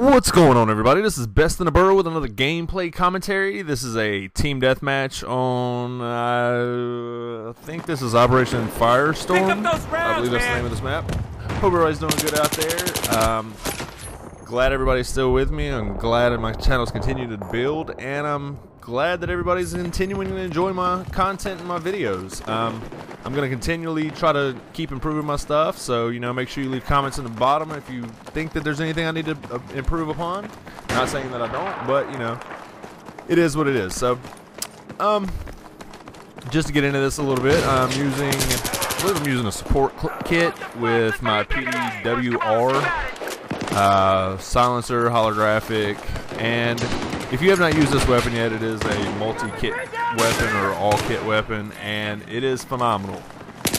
What's going on, everybody? This is Best in the Burrow with another gameplay commentary. This is a team deathmatch on, I think this is Operation Firestorm. I believe that's the name of this map. Hope everybody's doing good out there. Glad everybody's still with me. I'm glad that my channel's continuing to build, and I'm glad that everybody's continuing to enjoy my content and my videos. I'm going to continually try to keep improving my stuff, so, you know, make sure you leave comments in the bottom if you think that there's anything I need to improve upon. Not saying that I don't, but, you know, it is what it is. So, just to get into this a little bit, I believe I'm using a support kit with my PDW-R. Silencer, holographic, and if you have not used this weapon yet, it is a multi-kit weapon or all-kit weapon, and it is phenomenal.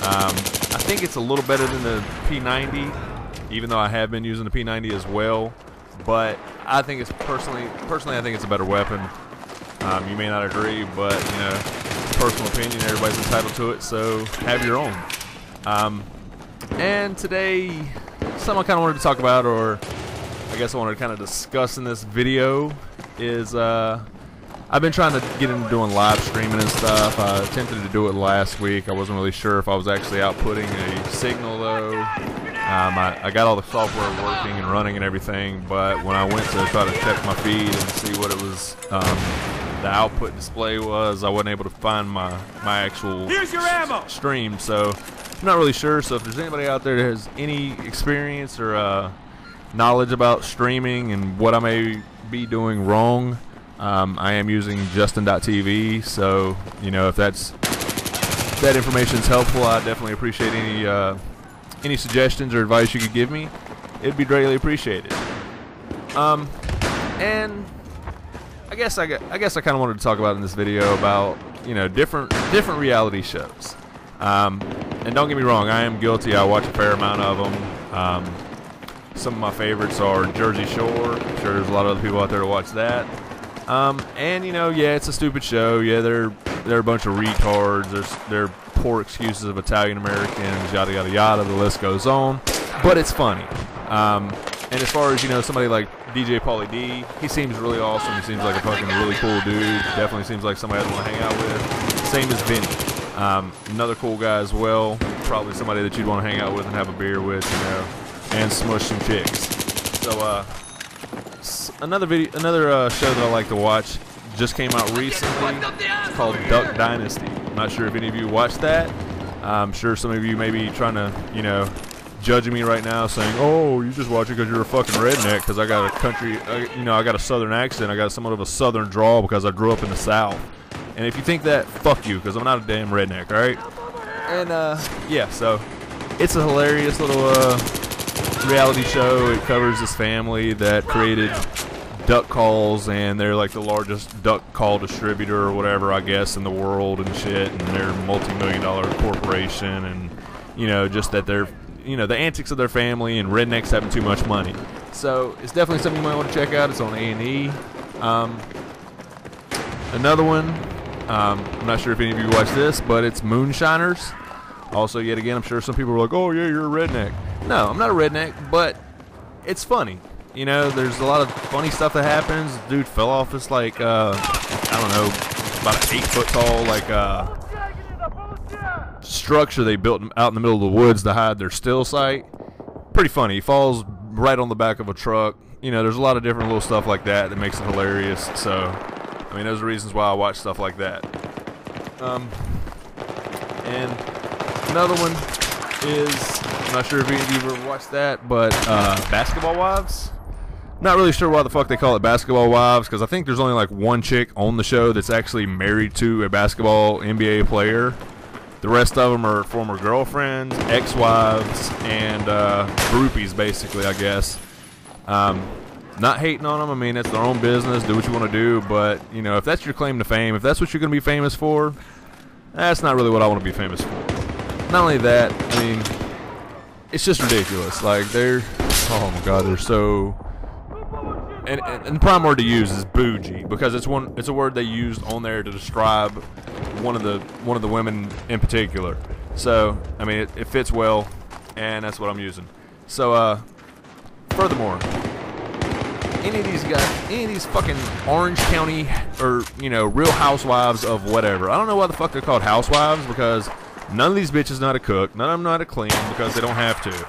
I think it's a little better than the P90, even though I have been using the P90 as well. But I think it's personally, I think it's a better weapon. You may not agree, but you know, it's a personal opinion. Everybody's entitled to it, so have your own. And today, something I kind of wanted to talk about, or I guess I wanted to kind of discuss in this video, is I've been trying to get into doing live streaming and stuff. I attempted to do it last week. I wasn't really sure if I was actually outputting a signal though. I got all the software working and running and everything, but when I went to try to check my feed and see what it was, the output display was, I wasn't able to find my actual stream. So I'm not really sure. So if there's anybody out there that has any experience or knowledge about streaming and what I may be doing wrong, I am using Justin.tv, so you know, if that information is helpful, I definitely appreciate any suggestions or advice you could give me. It'd be greatly appreciated. And I guess I kind of wanted to talk about in this video about, you know, different reality shows. And don't get me wrong, I am guilty. I watch a fair amount of them. Some of my favorites are Jersey Shore. I'm sure there's a lot of other people out there to watch that. And you know, yeah, it's a stupid show. Yeah, they're a bunch of retards. They're poor excuses of Italian Americans, yada yada yada. The list goes on, but it's funny. And as far as, you know, somebody like DJ Pauly D, he seems really awesome. He seems like a fucking really cool dude. Definitely seems like somebody I'd want to hang out with. Same as Vinny, another cool guy as well. Probably somebody that you'd want to hang out with and have a beer with, you know, and smush some chicks. So another show that I like to watch just came out recently. It's called Duck Dynasty. I'm not sure if any of you watched that. I'm sure some of you may be trying to, you know, judging me right now, saying, "Oh, you just watch it because you're a fucking redneck." Because I got a country, you know, I got a southern accent. I got somewhat of a southern drawl because I grew up in the South. And if you think that, fuck you, because I'm not a damn redneck, all right? And yeah, so it's a hilarious little reality show. It covers this family that created duck calls, and they're like the largest duck call distributor or whatever, I guess, in the world and shit, and they're a multi-million-dollar corporation, and you know, just that they're, you know, the antics of their family and rednecks having too much money. So it's definitely something you might want to check out. It's on A&E. Another one, I'm not sure if any of you watch this, but it's Moonshiners. Also, yet again, I'm sure some people are like, "Oh yeah, you're a redneck." No, I'm not a redneck, but it's funny. You know, there's a lot of funny stuff that happens. The dude fell off this, like, I don't know, about an 8-foot tall, like, structure they built out in the middle of the woods to hide their still site. Pretty funny. He falls right on the back of a truck. You know, there's a lot of different little stuff like that that makes it hilarious. So, I mean, those are reasons why I watch stuff like that. And another one is, I'm not sure if any of you ever watched that, but Basketball Wives. Not really sure why the fuck they call it Basketball Wives, because I think there's only like one chick on the show that's actually married to a basketball NBA player. The rest of them are former girlfriends, ex-wives, and groupies, basically, I guess. Not hating on them. I mean, it's their own business. Do what you want to do, but you know, if that's your claim to fame, if that's what you're going to be famous for, that's not really what I want to be famous for. Not only that, I mean, it's just ridiculous. Like, they're, oh my god, they're so. And the prime word to use is bougie, because it's a word they used on there to describe one of the women in particular. So I mean, it fits well, and that's what I'm using. So furthermore, any of these guys, any of these fucking Orange County or, you know, Real Housewives of whatever. I don't know why the fuck they're called housewives, because none of these bitches know how to cook. None of them know how to clean because they don't have to.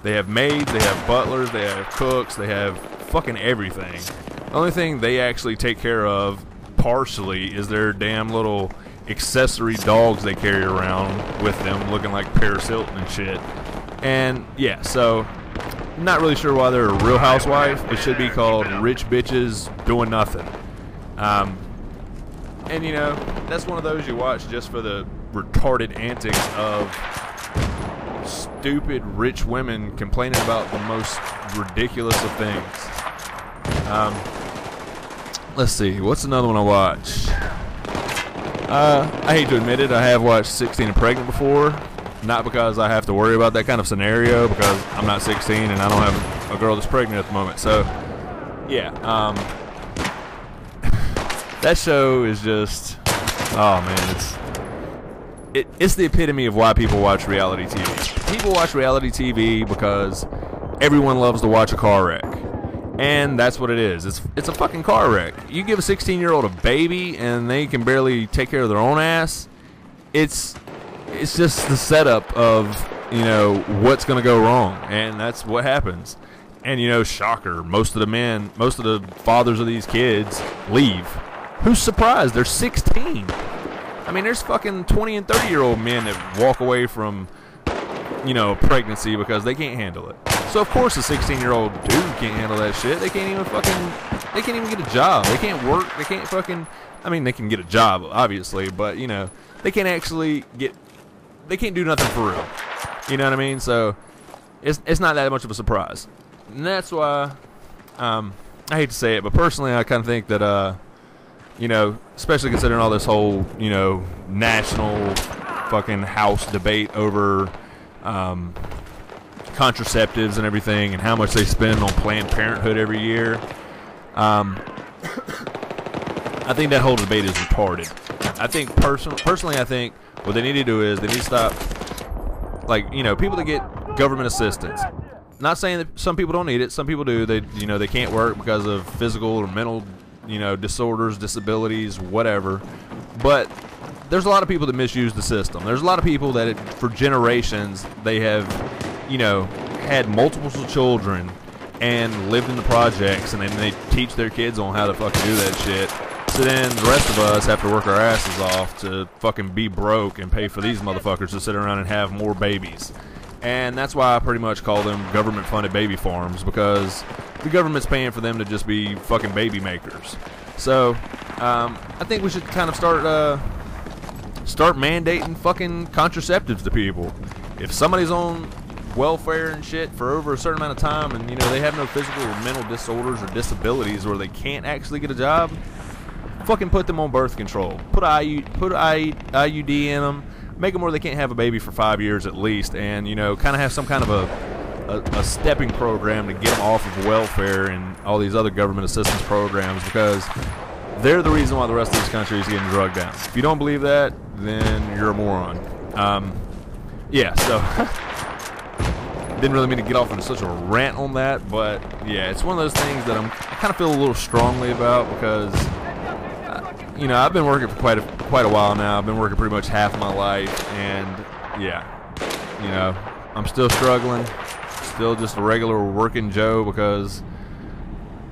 They have maids, they have butlers, they have cooks, they have fucking everything. The only thing they actually take care of, partially, is their damn little accessory dogs they carry around with them, looking like Paris Hilton and shit. And, yeah, so, I'm not really sure why they're a Real Housewife. It should be called Rich Bitches Doing Nothing. And, you know, that's one of those you watch just for the retarded antics of stupid rich women complaining about the most ridiculous of things. Let's see, what's another one I watch? I hate to admit it, I have watched 16 and Pregnant before. Not because I have to worry about that kind of scenario, because I'm not 16 and I don't have a girl that's pregnant at the moment. So, yeah, that show is just, oh man, it's the epitome of why people watch reality TV. People watch reality TV because everyone loves to watch a car wreck. And that's what it is. It's a fucking car wreck. You give a 16-year-old a baby and they can barely take care of their own ass. It's just the setup of, you know, what's going to go wrong. And that's what happens. And, you know, shocker, most of the fathers of these kids leave. Who's surprised? They're 16. I mean, there's fucking 20 and 30-year-old men that walk away from, you know, pregnancy because they can't handle it. So of course a 16-year-old dude can't handle that shit. They can't even get a job. They can't work. They can't fucking, I mean, they can get a job, obviously, but, you know, they can't do nothing for real. You know what I mean? So it's not that much of a surprise. And that's why, I hate to say it, but personally I kind of think that, you know, especially considering all this whole, you know, national fucking house debate over, contraceptives and everything, and how much they spend on Planned Parenthood every year. I think that whole debate is retarded. I think personally, I think what they need to do is they need to stop, like, you know, people that get government assistance. Not saying that some people don't need it. Some people do. They, you know, they can't work because of physical or mental, you know, disorders, disabilities, whatever. But there's a lot of people that misuse the system. There's a lot of people that for generations they have, you know, had multiple children and lived in the projects, and then they teach their kids on how to fucking do that shit. So then the rest of us have to work our asses off to fucking be broke and pay for these motherfuckers to sit around and have more babies. And that's why I pretty much call them government-funded baby farms, because the government's paying for them to just be fucking baby makers. So I think we should kind of start mandating fucking contraceptives to people. If somebody's on welfare and shit for over a certain amount of time, and, you know, they have no physical or mental disorders or disabilities, or they can't actually get a job, fucking put them on birth control. Put an IUD in them, make them where they can't have a baby for 5 years at least, and, you know, kind of have some kind of a stepping program to get them off of welfare and all these other government assistance programs, because they're the reason why the rest of this country is getting drugged down. If you don't believe that, then you're a moron. Yeah, so didn't really mean to get off into such a rant on that, but yeah, it's one of those things that I kind of feel a little strongly about, because you know, I've been working for quite a while now. I've been working pretty much half my life, and yeah, you know, I'm still struggling, still just a regular working Joe, because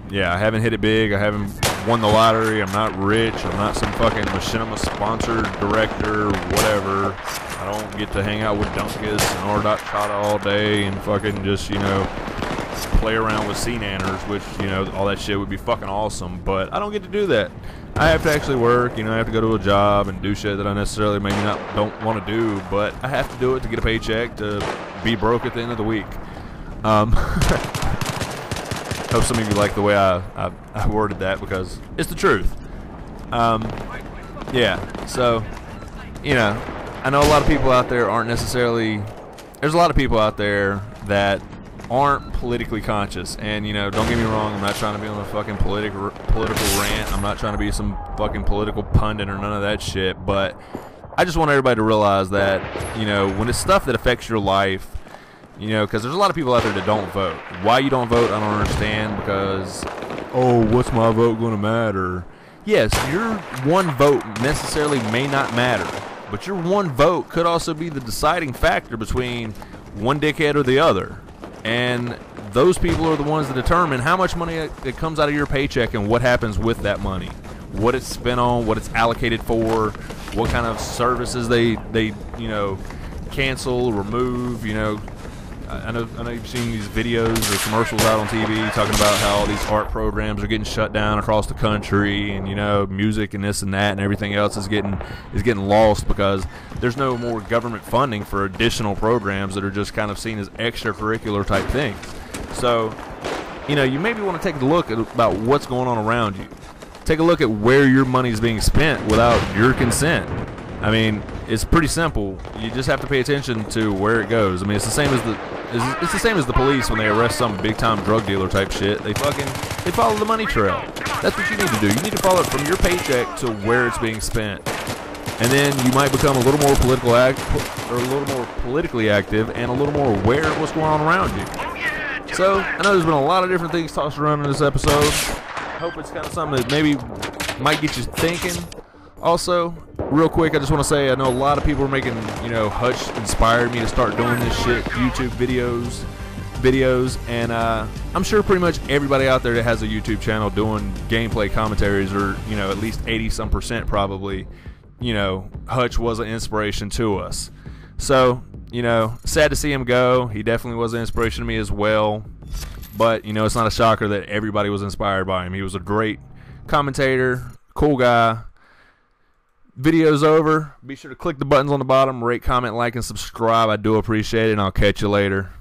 yeah, I haven't hit it big. I haven't won the lottery. I'm not rich. I'm not some fucking machinima sponsored director, whatever. I don't get to hang out with Dunkus and R.Chata all day and fucking just, you know, play around with sea nanners, which, you know, all that shit would be fucking awesome, but I don't get to do that. I have to actually work, you know, I have to go to a job and do shit that I necessarily maybe don't want to do, but I have to do it to get a paycheck, to be broke at the end of the week. Hope some of you like the way I worded that, because it's the truth. Yeah, so, you know, I know a lot of people out there aren't necessarily, there's a lot of people out there that aren't politically conscious, and, you know, don't get me wrong, I'm not trying to be on a fucking political rant, I'm not trying to be some fucking political pundit or none of that shit, but I just want everybody to realize that, you know, when it's stuff that affects your life, You know, because there's a lot of people out there that don't vote. Why you don't vote, I don't understand, because, oh, what's my vote going to matter? Yes, your one vote necessarily may not matter, but your one vote could also be the deciding factor between one dickhead or the other. And those people are the ones that determine how much money that comes out of your paycheck and what happens with that money. What it's spent on, what it's allocated for, what kind of services they you know, cancel, remove, you know. I know you've seen these videos or commercials out on TV talking about how all these art programs are getting shut down across the country, and, you know, music and this and that and everything else is getting lost because there's no more government funding for additional programs that are just kind of seen as extracurricular type things. So, you know, you maybe want to take a look at about what's going on around you. Take a look at where your money is being spent without your consent. I mean, it's pretty simple. You just have to pay attention to where it goes. I mean, it's the same as the police when they arrest some big time drug dealer type shit. They follow the money trail. That's what you need to do. You need to follow it from your paycheck to where it's being spent, and then you might become a little more politically active and a little more aware of what's going on around you. So I know there's been a lot of different things tossed around in this episode. I hope it's kind of something that maybe might get you thinking. Also, real quick, I just want to say I know a lot of people are making, you know, Hutch inspired me to start doing this shit, YouTube videos, and I'm sure pretty much everybody out there that has a YouTube channel doing gameplay commentaries, or, you know, at least 80% probably, you know, Hutch was an inspiration to us. So, you know, sad to see him go. He definitely was an inspiration to me as well. But, you know, it's not a shocker that everybody was inspired by him. He was a great commentator, cool guy. Video's over. Be sure to click the buttons on the bottom, rate, comment, like, and subscribe. I do appreciate it, and I'll catch you later.